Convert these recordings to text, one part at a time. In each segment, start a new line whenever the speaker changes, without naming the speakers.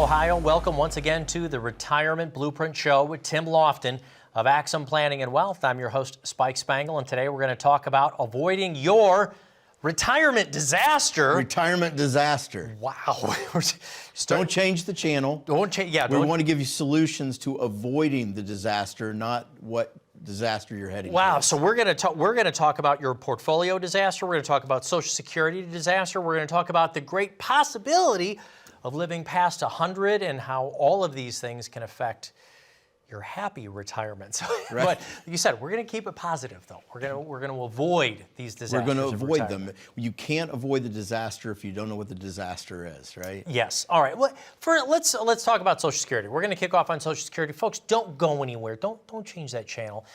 Ohio. Welcome once again to the Retirement Blueprint Show with Tim Lofton of Axum Planning and Wealth. I'm your host, Spike Spangle, and today we're going to talk about avoiding your retirement disaster.
Retirement disaster.
Wow.
Don't change the channel.
Don't change. Yeah.
We want to give you solutions to avoiding the disaster, not what disaster you're heading
Wow.
towards.
So we're going to talk about your portfolio disaster. We're going to talk about Social Security disaster. We're going to talk about the great possibility of living past 100 and how all of these things can affect your happy retirement. So,
Right.
But you said we're going to keep it positive, though. We're going to avoid these disasters.
We're going to
of
avoid
retirement.
them. You can't avoid the disaster if you don't know what the disaster is, right?
Yes. All right. Well, let's talk about Social Security. We're going to kick off on Social Security. Folks, don't go anywhere. Don't change that channel.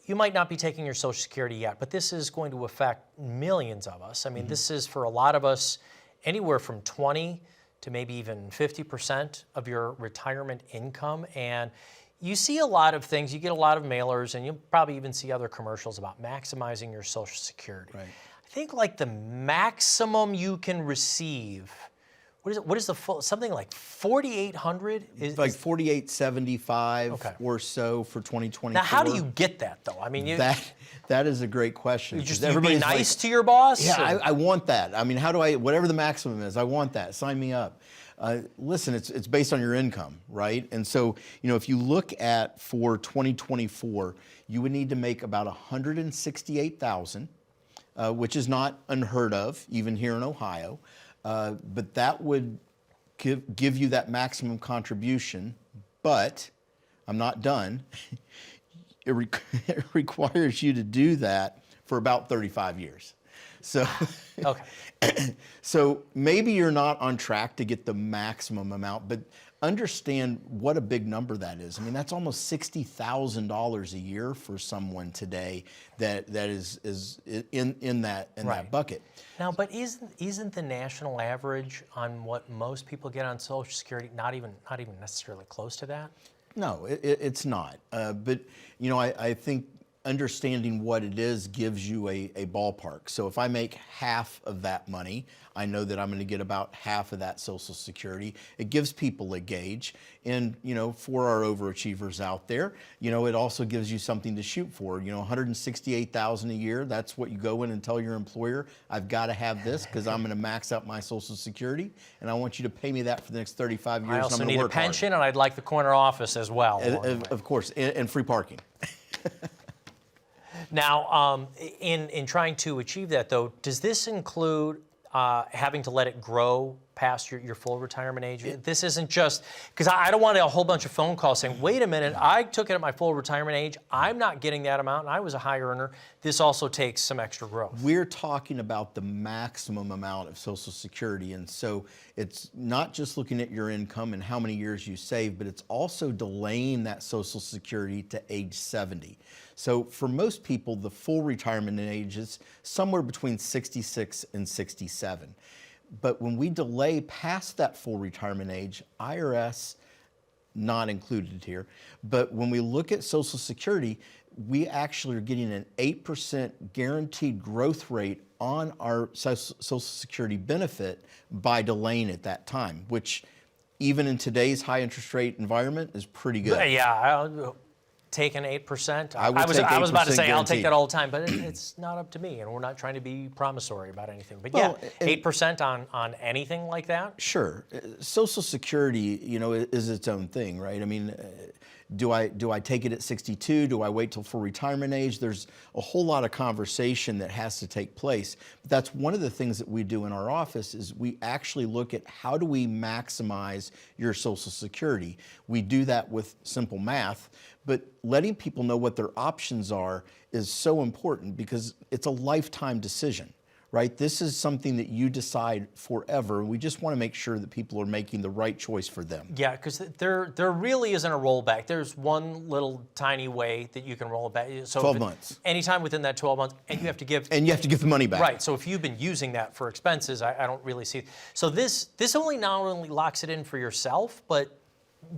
You might not be taking your Social Security yet, but this is going to affect millions of us. I mean, this is for a lot of us anywhere from 20 to maybe even 50% of your retirement income. And you see a lot of things. You get a lot of mailers, and you'll probably even see other commercials about maximizing your Social Security.
Right.
I think like the maximum you can receive, what is the full, something like 4,800?
Like 4,875
Okay.
or so for 2024.
Now, how do you get that, though? I mean,
That is a great question.
you just
'cause
you be
everybody's
nice
like,
to your boss?
Yeah,
or-
I want that. I mean, how do I, whatever the maximum is, I want that. Sign me up. Listen, it's based on your income, right? And so, if you look at for 2024, you would need to make about $168,000, which is not unheard of, even here in Ohio. But that would give you that maximum contribution. But I'm not done. It requires you to do that for about 35 years. So,
Okay.
so maybe you're not on track to get the maximum amount, but understand what a big number that is. I mean, that's almost $60,000 a year for someone today that is in that
Right.
bucket.
Now, but isn't the national average on what most people get on Social Security not even necessarily close to that?
No, it's not. But I think understanding what it is gives you a ballpark. So if I make half of that money, I know that I'm going to get about half of that Social Security. It gives people a gauge. And, for our overachievers out there, it also gives you something to shoot for. $168,000 a year, that's what you go in and tell your employer, I've got to have this because I'm going to max out my Social Security, and I want you to pay me that for the next 35 years.
I also
and I'm
need
gonna
a
work hard.
pension, and I'd like the corner office as well.
Of course, and free parking.
Now, in trying to achieve that, though, does this include having to let it grow past your full retirement age? This isn't just, because I don't want a whole bunch of phone calls saying, wait a minute, I took it at my full retirement age, I'm not getting that amount, and I was a high earner. This also takes some extra growth.
We're talking about the maximum amount of Social Security, and so it's not just looking at your income and how many years you save, but it's also delaying that Social Security to age 70. So for most people, the full retirement age is somewhere between 66 and 67. But when we delay past that full retirement age, IRS, not included here, but when we look at Social Security, we actually are getting an 8% guaranteed growth rate on our Social Security benefit by delaying it that time, which even in today's high interest rate environment is pretty good.
Yeah, I'll take an 8%.
I would
I was
take
about to
8%
say I'll take
guaranteed.
that all the time, but it's not up to me, and we're not trying to be promissory about anything. But
Well,
yeah, 8% on anything like that?
Sure. Social Security, is its own thing, right? I mean, do I take it at 62? Do I wait till full retirement age? There's a whole lot of conversation that has to take place. But that's one of the things that we do in our office is we actually look at how do we maximize your Social Security. We do that with simple math, but letting people know what their options are is so important because it's a lifetime decision. Right? This is something that you decide forever. We just want to make sure that people are making the right choice for them.
Yeah, because there really isn't a rollback. There's one little tiny way that you can roll it back. So
12 months.
Anytime within that 12 months, and you have to give.
And you have to give the money back.
Right. So if you've been using that for expenses, I don't really see. So this only not only locks it in for yourself, but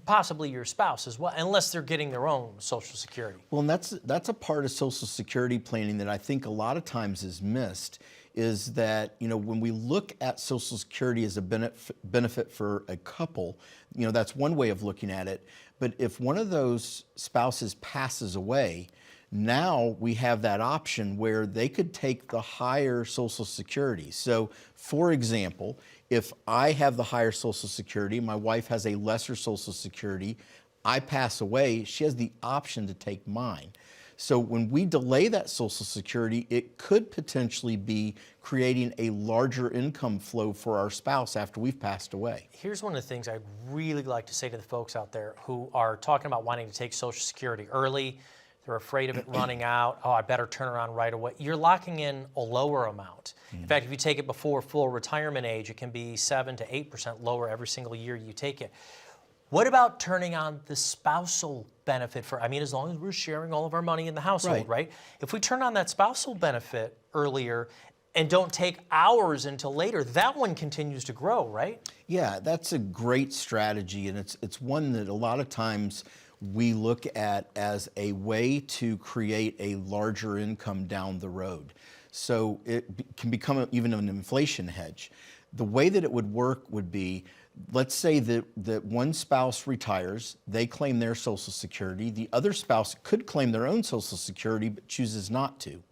possibly your spouse as well, unless they're getting their own Social Security.
Well, and that's a part of Social Security planning that I think a lot of times is missed is that, when we look at Social Security as a benefit for a couple, that's one way of looking at it. But if one of those spouses passes away, now we have that option where they could take the higher Social Security. So, for example, if I have the higher Social Security, my wife has a lesser Social Security, I pass away, she has the option to take mine. So when we delay that Social Security, it could potentially be creating a larger income flow for our spouse after we've passed away.
Here's one of the things I'd really like to say to the folks out there who are talking about wanting to take Social Security early. They're afraid of it running out. Oh, I better turn around right away. You're locking in a lower amount. In fact, if you take it before full retirement age, it can be 7 to 8% lower every single year you take it. What about turning on the spousal benefit as long as we're sharing all of our money in the household, right? If we turn on that spousal benefit earlier and don't take ours until later, that one continues to grow, right?
Yeah, that's a great strategy, and it's one that a lot of times we look at as a way to create a larger income down the road. So it can become even an inflation hedge. The way that it would work would be, let's say that one spouse retires, they claim their Social Security. The other spouse could claim their own Social Security but chooses not to.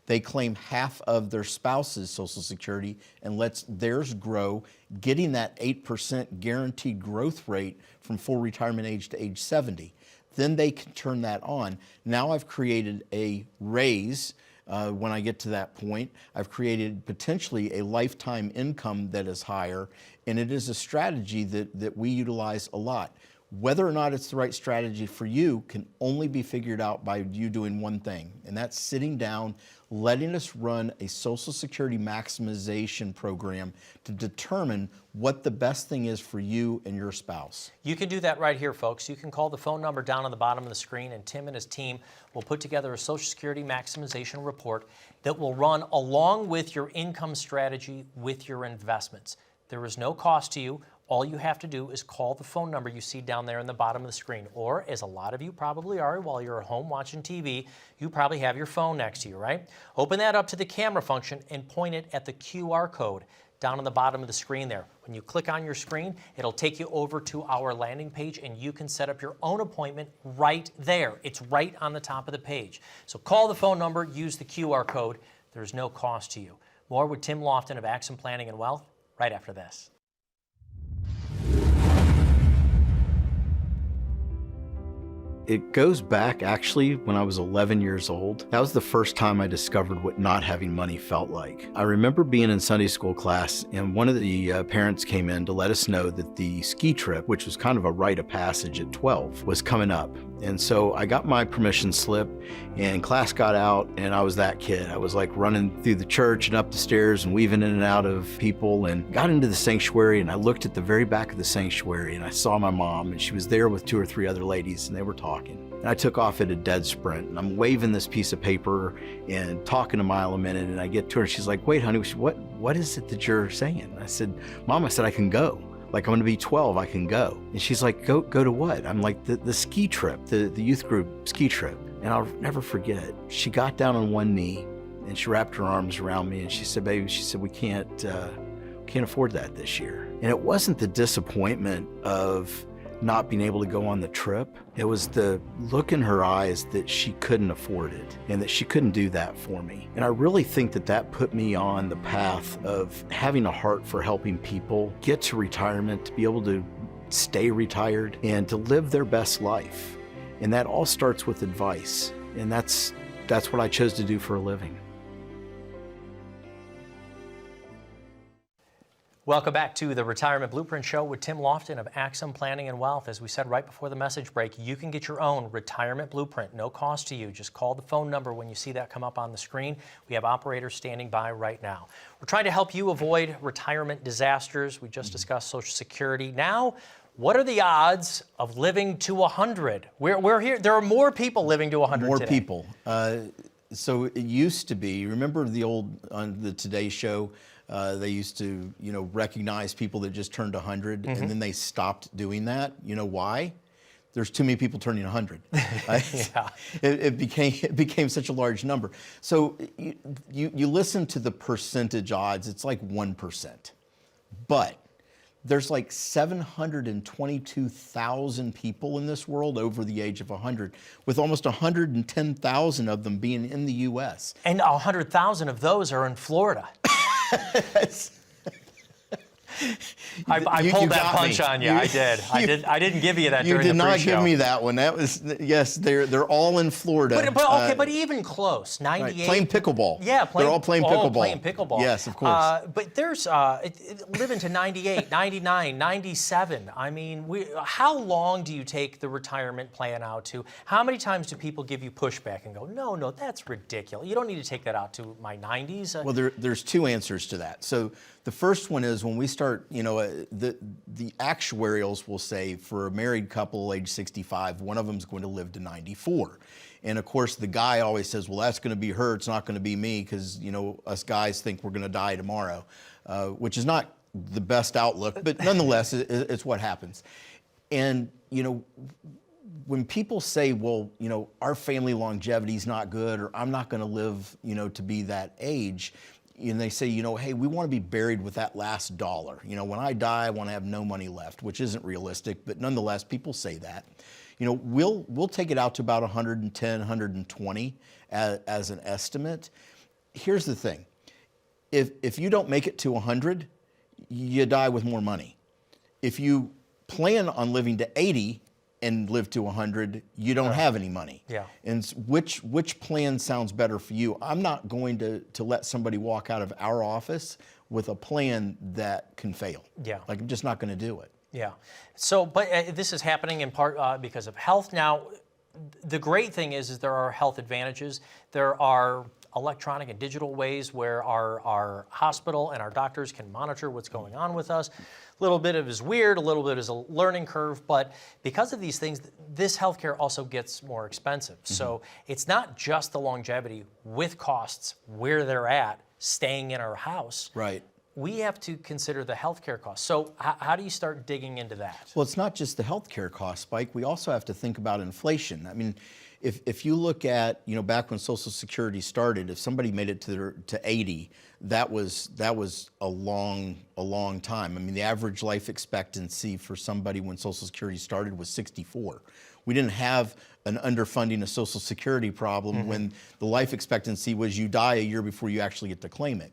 They claim half of their spouse's Social Security and lets theirs grow, getting that 8% guaranteed growth rate from full retirement age to age 70. Then they can turn that on. Now I've created a raise. When I get to that point, I've created potentially a lifetime income that is higher, and it is a strategy that we utilize a lot. Whether or not it's the right strategy for you can only be figured out by you doing one thing, and that's sitting down, letting us run a Social Security maximization program to determine what the best thing is for you and your spouse.
You can do that right here, folks. You can call the phone number down on the bottom of the screen, and Tim and his team will put together a Social Security maximization report that will run along with your income strategy with your investments. There is no cost to you. All you have to do is call the phone number you see down there in the bottom of the screen. Or, as a lot of you probably are while you're at home watching TV, you probably have your phone next to you, right? Open that up to the camera function and point it at the QR code down on the bottom of the screen there. When you click on your screen, it'll take you over to our landing page, and you can set up your own appointment right there. It's right on the top of the page. So call the phone number, use the QR code. There's no cost to you. More with Tim Lofton of Axim Planning and Wealth right after this.
It goes back actually when I was 11 years old. That was the first time I discovered what not having money felt like. I remember being in Sunday school class, and one of the parents came in to let us know that the ski trip, which was kind of a rite of passage at 12, was coming up. And so I got my permission slip, and class got out, and I was that kid. I was like running through the church and up the stairs and weaving in and out of people, and got into the sanctuary, and I looked at the very back of the sanctuary, and I saw my mom, and she was there with 2 or 3 other ladies, and they were talking. And I took off at a dead sprint, and I'm waving this piece of paper and talking a mile a minute, and I get to her, and she's like, "Wait, honey, what is it that you're saying?" I said, "Mom," I said, "I can go. Like, I'm gonna be 12, I can go." And she's like, go to what? I'm like, the ski trip, the youth group ski trip. And I'll never forget, she got down on one knee and she wrapped her arms around me and she said, "Baby," she said, we can't afford that this year." And it wasn't the disappointment of not being able to go on the trip. It was the look in her eyes that she couldn't afford it and that she couldn't do that for me. And I really think that put me on the path of having a heart for helping people get to retirement, to be able to stay retired and to live their best life. And that all starts with advice. And that's what I chose to do for a living.
Welcome back to the Retirement Blueprint Show with Tim Lofton of Axim Planning and Wealth. As we said right before the message break, you can get your own retirement blueprint, no cost to you. Just call the phone number when you see that come up on the screen. We have operators standing by right now. We're trying to help you avoid retirement disasters. We just discussed Social Security. Now, what are the odds of living to 100? We're here. There are more people living to 100
More
today.
people. So it used to be, remember the old, on the Today Show, they used to, recognize people that just turned 100, and then they stopped doing that. You know why? there's too many people turning 100.
Yeah.
It became such a large number. So you listen to the percentage odds, it's like 1%. But there's like 722,000 people in this world over the age of 100, with almost 110,000 of them being in the U.S.
And 100,000 of those are in Florida. I
You
pulled that
got
punch
me.
on you. I did. I didn't give you that
You
during
did
the
not
pre-show.
give me that one. That was, yes, they're all in Florida.
But even close, 98.
Right, playing pickleball.
Yeah,
they're all playing pickleball.
Playing pickleball.
Yes, of course.
But there's living to 98, 99, 97. I mean, how long do you take the retirement plan out to? How many times do people give you pushback and go, no, that's ridiculous. You don't need to take that out to my 90s.
Well, there's two answers to that. So the first one is when we start, the actuarials will say for a married couple age 65, one of them is going to live to 94. And of course, the guy always says, well, that's going to be her. It's not going to be me because, us guys think we're going to die tomorrow, which is not the best outlook, but nonetheless, it's what happens. And, when people say, well, our family longevity is not good, or I'm not going to live, to be that age, and they say, hey, we want to be buried with that last dollar. When I die, I want to have no money left, which isn't realistic, but nonetheless, people say that. We'll take it out to about 110, 120 as an estimate. Here's the thing. If you don't make it to 100, you die with more money. If you plan on living to 80 and live to 100, you don't have any money.
Yeah.
And which plan sounds better for you? I'm not going to let somebody walk out of our office with a plan that can fail.
Yeah.
Like, I'm just not going to do it.
Yeah. So, but this is happening in part because of health. Now, the great thing is there are health advantages. There are electronic and digital ways where our hospital and our doctors can monitor what's going on with us. A little bit of it is weird, a little bit is a learning curve, but because of these things, this healthcare also gets more expensive. Mm-hmm. So it's not just the longevity with costs where they're at, staying in our house.
Right.
We have to consider the healthcare costs. So how do you start digging into that?
Well, it's not just the healthcare cost, Spike. We also have to think about inflation. I mean, if you look at, back when Social Security started, if somebody made it to 80, that was a long time. I mean, the average life expectancy for somebody when Social Security started was 64. We didn't have an underfunding of Social Security problem when the life expectancy was you die a year before you actually get to claim it.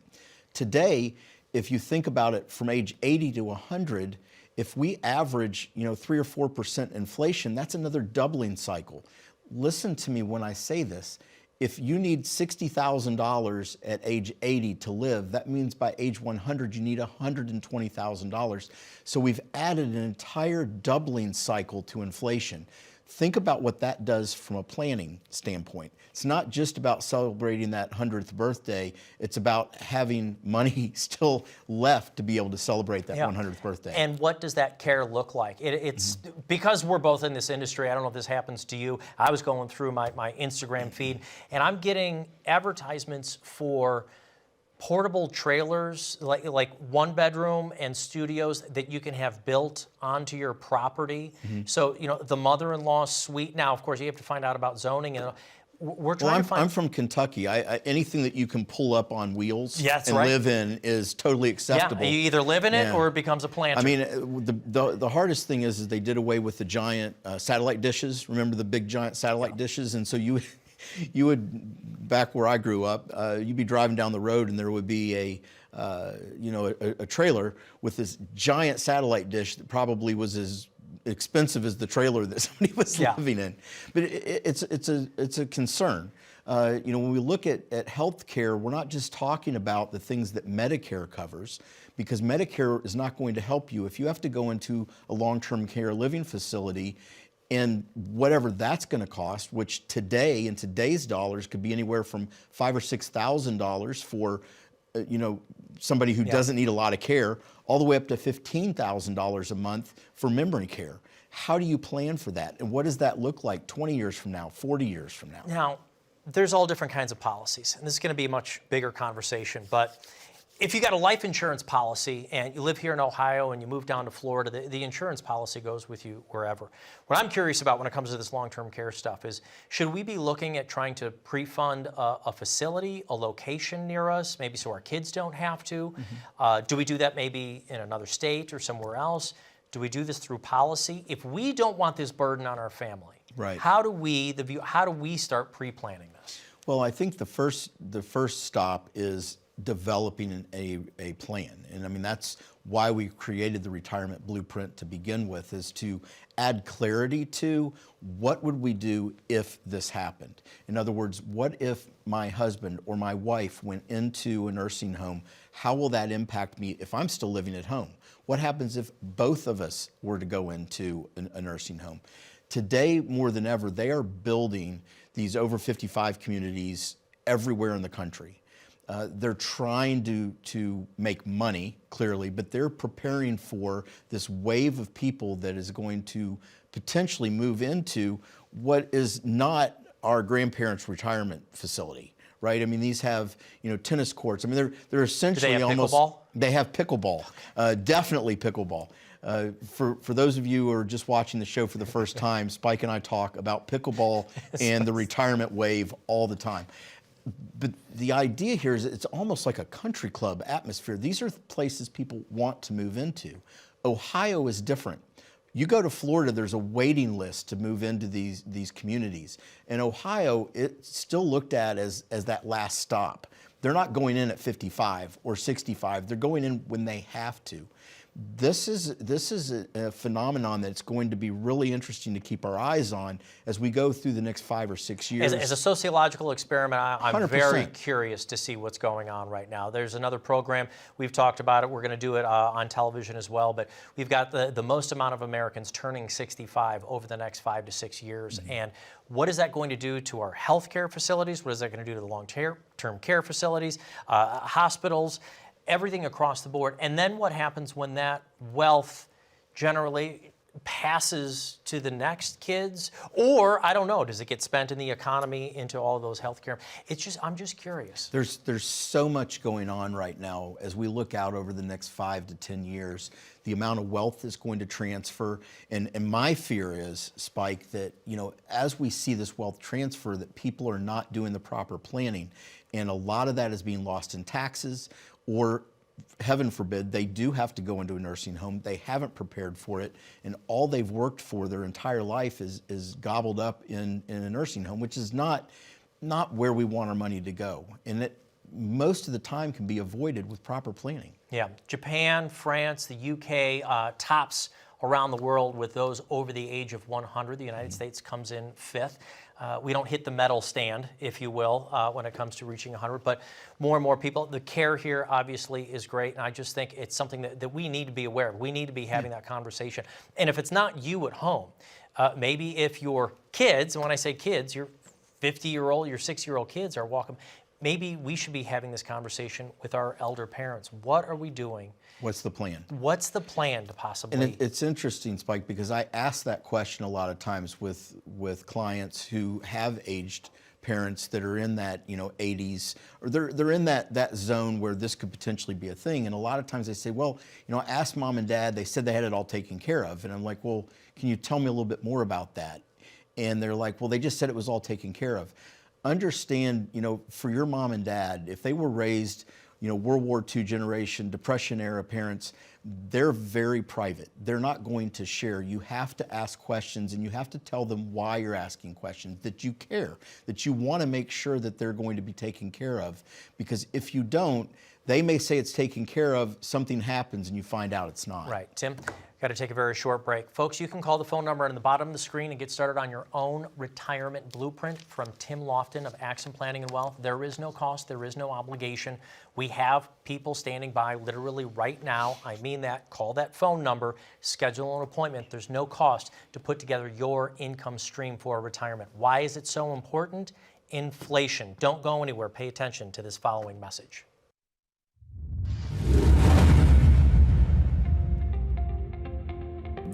Today, if you think about it from age 80 to 100, if we average, 3 or 4% inflation, that's another doubling cycle. Listen to me when I say this. If you need $60,000 at age 80 to live, that means by age 100 you need $120,000. So we've added an entire doubling cycle to inflation. Think about what that does from a planning standpoint. It's not just about celebrating that 100th birthday. It's about having money still left to be able to celebrate that 100th birthday.
And what does that care look like? It's because we're both in this industry. I don't know if this happens to you. I was going through my Instagram feed, and I'm getting advertisements for portable trailers, like one bedroom and studios that you can have built onto your property. So, the mother-in-law suite. Now, of course, you have to find out about zoning, and we're trying to find.
I'm from Kentucky. Anything that you can pull up on wheels and
right.
live in is totally acceptable.
Yeah, you either live in it or it becomes a planter.
I mean, the hardest thing is they did away with the giant satellite dishes. Remember the big giant satellite dishes? And so you would, back where I grew up, you'd be driving down the road and there would be a trailer with this giant satellite dish that probably was as expensive as the trailer that somebody was living in. But it's a concern. When we look at healthcare, we're not just talking about the things that Medicare covers, because Medicare is not going to help you if you have to go into a long-term care living facility. And whatever that's going to cost, which today, in today's dollars, could be anywhere from $5,000 or $6,000 for, somebody who doesn't need a lot of care, all the way up to $15,000 a month for memory care. How do you plan for that? And what does that look like 20 years from now, 40 years from now?
Now, there's all different kinds of policies, and this is going to be a much bigger conversation, but if you got a life insurance policy and you live here in Ohio and you move down to Florida, the insurance policy goes with you wherever. What I'm curious about when it comes to this long-term care stuff is, should we be looking at trying to pre-fund a facility, a location near us, maybe so our kids don't have to? Do we do that maybe in another state or somewhere else? Do we do this through policy? If we don't want this burden on our family,
right,
how do we start pre-planning this?
Well, I think the first stop is developing a plan. And I mean, that's why we created the retirement blueprint to begin with, is to add clarity to what would we do if this happened. In other words, what if my husband or my wife went into a nursing home? How will that impact me if I'm still living at home? What happens if both of us were to go into a nursing home? Today, more than ever, they are building these over 55 communities everywhere in the country. They're trying to make money, clearly, but they're preparing for this wave of people that is going to potentially move into what is not our grandparents' retirement facility, right? I mean, these have, tennis courts. I mean, they're essentially
Do they have
almost.
Pickleball?
They have pickleball, definitely pickleball. For those of you who are just watching the show for the first time, Spike and I talk about pickleball and the retirement wave all the time. But the idea here is it's almost like a country club atmosphere. These are places people want to move into. Ohio is different. You go to Florida, there's a waiting list to move into these communities. In Ohio, it's still looked at as that last stop. They're not going in at 55 or 65. They're going in when they have to. This is a phenomenon that's going to be really interesting to keep our eyes on as we go through the next 5 or 6 years.
As a sociological experiment, I'm
100%.
very curious to see what's going on right now. There's another program, we've talked about it, we're going to do it on television as well, but we've got the most amount of Americans turning 65 over the next 5 to 6 years. And what is that going to do to our healthcare facilities? What is that going to do to the long-term care facilities, hospitals? Everything across the board. And then what happens when that wealth generally passes to the next kids? Or, I don't know, does it get spent in the economy into all of those healthcare? I'm just curious.
There's so much going on right now as we look out over the next 5 to 10 years. The amount of wealth is going to transfer. And my fear is, Spike, that, as we see this wealth transfer, that people are not doing the proper planning. And a lot of that is being lost in taxes, or heaven forbid, they do have to go into a nursing home. They haven't prepared for it, and all they've worked for their entire life is gobbled up in a nursing home, which is not where we want our money to go. And it most of the time can be avoided with proper planning.
Yeah, Japan, France, the UK tops around the world with those over the age of 100. The United States comes in 5th. We don't hit the medal stand, if you will, when it comes to reaching 100, but more and more people. The care here obviously is great, and I just think it's something that we need to be aware of. We need to be having that conversation. And if it's not you at home, maybe if your kids, and when I say kids, your 50-year-old, your 60-year-old kids are walking, maybe we should be having this conversation with our elder parents. What are we doing?
What's the plan?
What's the plan to possibly...
And it's interesting, Spike, because I ask that question a lot of times with clients who have aged parents that are in that 80s, or they're in that zone where this could potentially be a thing. And a lot of times they say, well, I asked mom and dad, they said they had it all taken care of. And I'm like, well, can you tell me a little bit more about that? And they're like, well, they just said it was all taken care of. Understand, for your mom and dad, if they were raised, World War II generation, Depression era parents, they're very private. They're not going to share. You have to ask questions, and you have to tell them why you're asking questions, that you care, that you want to make sure that they're going to be taken care of. Because if you don't, they may say it's taken care of, something happens, and you find out it's not.
Right. Tim, got to take a very short break. Folks, you can call the phone number on the bottom of the screen and get started on your own retirement blueprint from Tim Lofton of Accent Planning and Wealth. There is no cost. There is no obligation. We have people standing by literally right now. I mean that. Call that phone number. Schedule an appointment. There's no cost to put together your income stream for retirement. Why is it so important? Inflation. Don't go anywhere. Pay attention to this following message.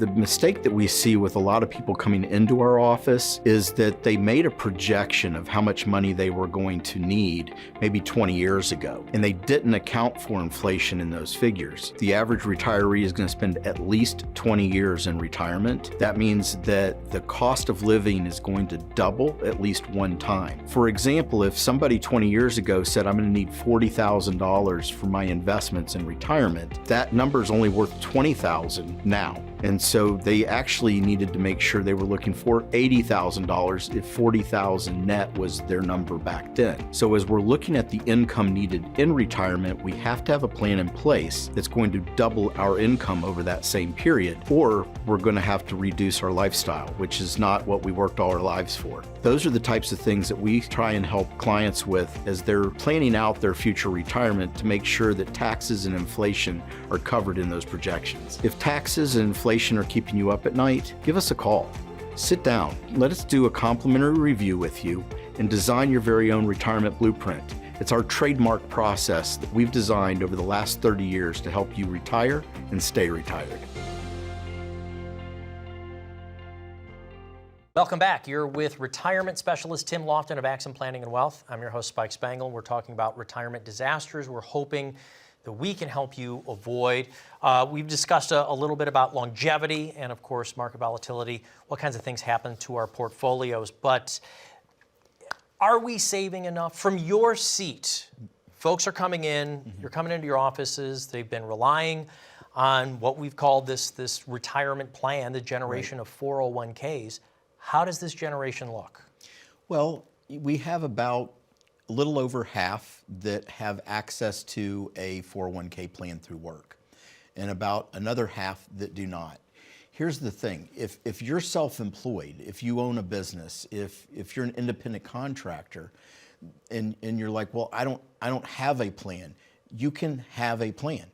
the mistake that we see with a lot of people coming into our office is that they made a projection of how much money they were going to need maybe 20 years ago, and they didn't account for inflation in those figures. The average retiree is going to spend at least 20 years in retirement. That means that the cost of living is going to double at least one time. For example, if somebody 20 years ago said, I'm going to need $40,000 for my investments in retirement, that number is only worth $20,000 now. And so they actually needed to make sure they were looking for $80,000 if $40,000 net was their number back then. So as we're looking at the income needed in retirement, we have to have a plan in place that's going to double our income over that same period, or we're going to have to reduce our lifestyle, which is not what we worked all our lives for. Those are the types of things that we try and help clients with as they're planning out their future retirement to make sure that taxes and inflation are covered in those projections. If taxes and inflation are keeping you up at night, give us a call. Sit down, let us do a complimentary review with you and design your very own retirement blueprint. It's our trademark process that we've designed over the last 30 years to help you retire and stay retired.
Welcome back. You're with retirement specialist Tim Lofton of Axon Planning and Wealth. I'm your host, Spike Spangle. We're talking about retirement disasters. We're hoping that we can help you avoid. We've discussed a little bit about longevity and, of course, market volatility, what kinds of things happen to our portfolios. But are we saving enough? From your seat, folks are coming in, you're coming into your offices, they've been relying on what we've called this retirement plan, the generation of 401ks. How does this generation look?
Well, we have about a little over half that have access to a 401k plan through work, and about another half that do not. Here's the thing, if you're self-employed, if you own a business, if you're an independent contractor, and you're like, well, I don't have a plan, you can have a plan.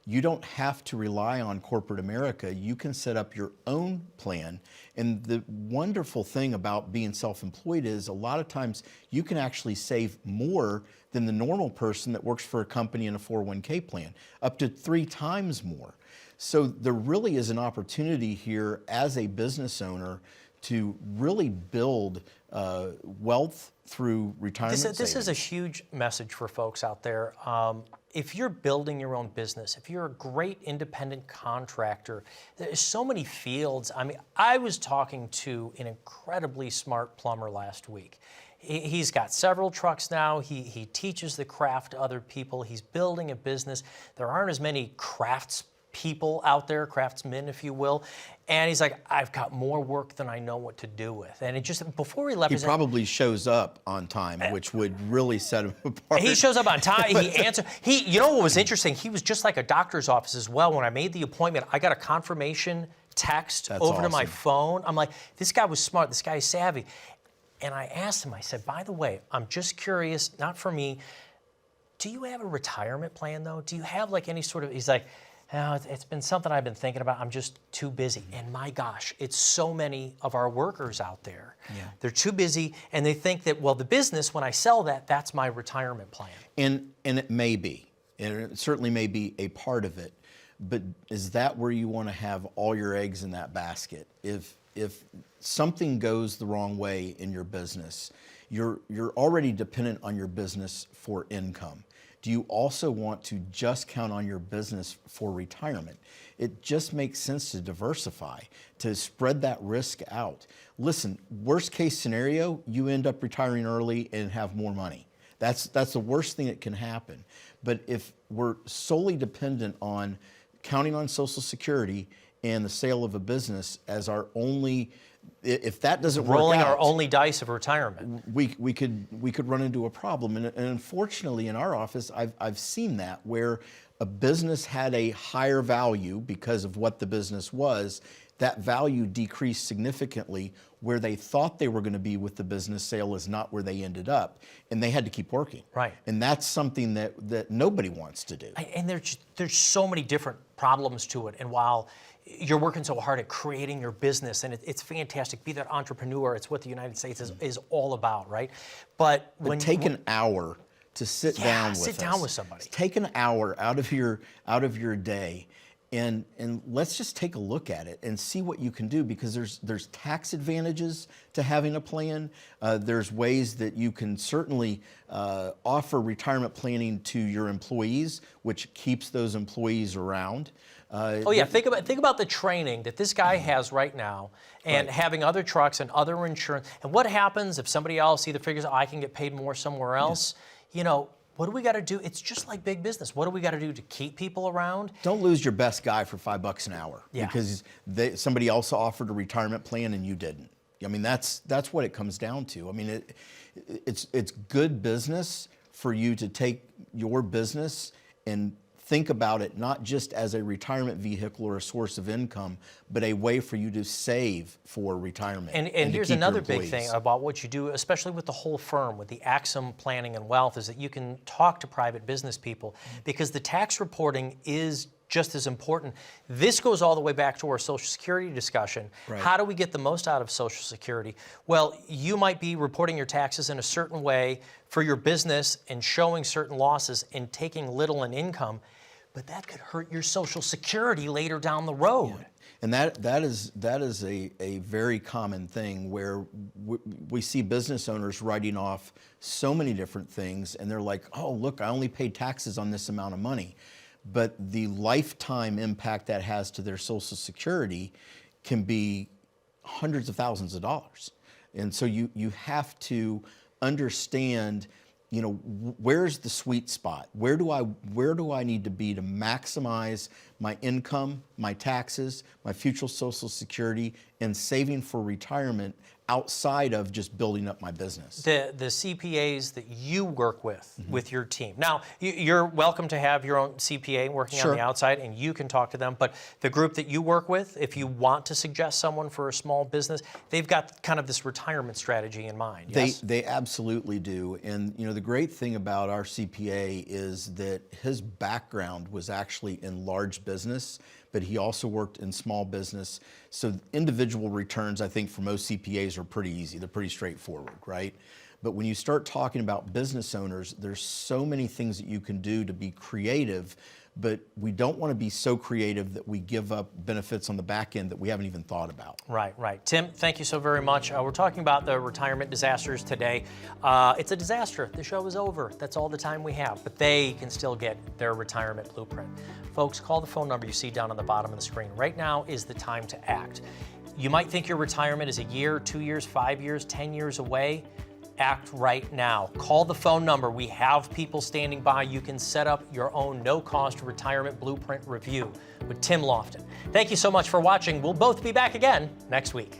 You don't have to rely on corporate America. You can set up your own plan. And the wonderful thing about being self-employed is a lot of times you can actually save more than the normal person that works for a company in a 401k plan, up to 3 times more. So there really is an opportunity here as a business owner to really build wealth through retirement
This is a huge message for folks out there. If you're building your own business, if you're a great independent contractor, there's so many fields. I mean, I was talking to an incredibly smart plumber last week. He's got several trucks now. He teaches the craft to other people. He's building a business. There aren't as many crafts people out there, craftsmen, if you will. And he's like, I've got more work than I know what to do with. And it just, before he left,
he probably shows up on time, which would really set him apart.
He shows up on time. He answers. You know what was interesting? He was just like a doctor's office as well. When I made the appointment, I got a confirmation text over to my phone. I'm like, this guy was smart. This guy is savvy. And I asked him, I said, by the way, I'm just curious, not for me, do you have a retirement plan though? Do you have like any sort of, he's like, no, it's been something I've been thinking about. I'm just too busy. And my gosh, it's so many of our workers out there. Yeah. They're too busy and they think that, well, the business, when I sell that, that's my retirement plan.
And it may be, and it certainly may be a part of it, but is that where you want to have all your eggs in that basket? If something goes the wrong way in your business, you're already dependent on your business for income. Do you also want to just count on your business for retirement? It just makes sense to diversify, to spread that risk out. Listen, worst case scenario, you end up retiring early and have more money. That's the worst thing that can happen. But if we're solely dependent on counting on Social Security and the sale of a business as our only, if that doesn't work out,
rolling our only dice of retirement,
we could run into a problem. And unfortunately, in our office, I've seen that where a business had a higher value because of what the business was. That value decreased significantly. Where they thought they were going to be with the business sale is not where they ended up, and they had to keep working.
Right.
And that's something that nobody wants to do.
And there's so many different problems to it. And while you're working so hard at creating your business, and it's fantastic. Be that entrepreneur. It's what the United States is all about, right? But when
take an hour to sit down with
somebody.
Take an hour out of your day And let's just take a look at it and see what you can do, because there's tax advantages to having a plan. There's ways that you can certainly offer retirement planning to your employees, which keeps those employees around.
Oh yeah, think about the training that this guy has right now, and having other trucks and other insurance. And what happens if somebody else either figures I can get paid more somewhere else? You know, what do we got to do? It's just like big business. What do we got to do to keep people around?
Don't lose your best guy for $5 an hour
Yeah.
because somebody else offered a retirement plan and you didn't. I mean, that's what it comes down to. I mean, it's good business for you to take your business and think about it not just as a retirement vehicle or a source of income, but a way for you to save for retirement.
And
to
here's
keep your
another big
employees.
thing about what you do, especially with the whole firm, with the Axum Planning and Wealth, is that you can talk to private business people, because the tax reporting is just as important. This goes all the way back to our Social Security discussion.
Right.
How do we get the most out of Social Security? Well, you might be reporting your taxes in a certain way for your business and showing certain losses and taking little in income, but that could hurt your Social Security later down the road.
Yeah. And that is a very common thing where we see business owners writing off so many different things, and they're like, oh, look, I only paid taxes on this amount of money. But the lifetime impact that has to their Social Security can be hundreds of thousands of dollars. And so you have to understand, you know, where's the sweet spot? Where do I need to be to maximize my income, my taxes, my future Social Security, and saving for retirement outside of just building up my business?
The CPAs that you work with your team. Now, you're welcome to have your own CPA working on
Sure.
the outside, and you can talk to them. But the group that you work with, if you want to suggest someone for a small business, they've got kind of this retirement strategy in mind. Yes?
They absolutely do. And you know, the great thing about our CPA is that his background was actually in large business, but he also worked in small business. So individual returns, I think, for most CPAs are pretty easy. They're pretty straightforward, right? But when you start talking about business owners, there's so many things that you can do to be creative, but we don't want to be so creative that we give up benefits on the back end that we haven't even thought about.
Right, right. Tim, thank you so very much. We're talking about the retirement disasters today. It's a disaster. The show is over. That's all the time we have. But they can still get their retirement blueprint. Folks, call the phone number you see down on the bottom of the screen. Right now is the time to act. You might think your retirement is a year, 2 years, 5 years, 10 years away. Act right now. Call the phone number. We have people standing by. You can set up your own no-cost retirement blueprint review with Tim Lofton. Thank you so much for watching. We'll both be back again next week.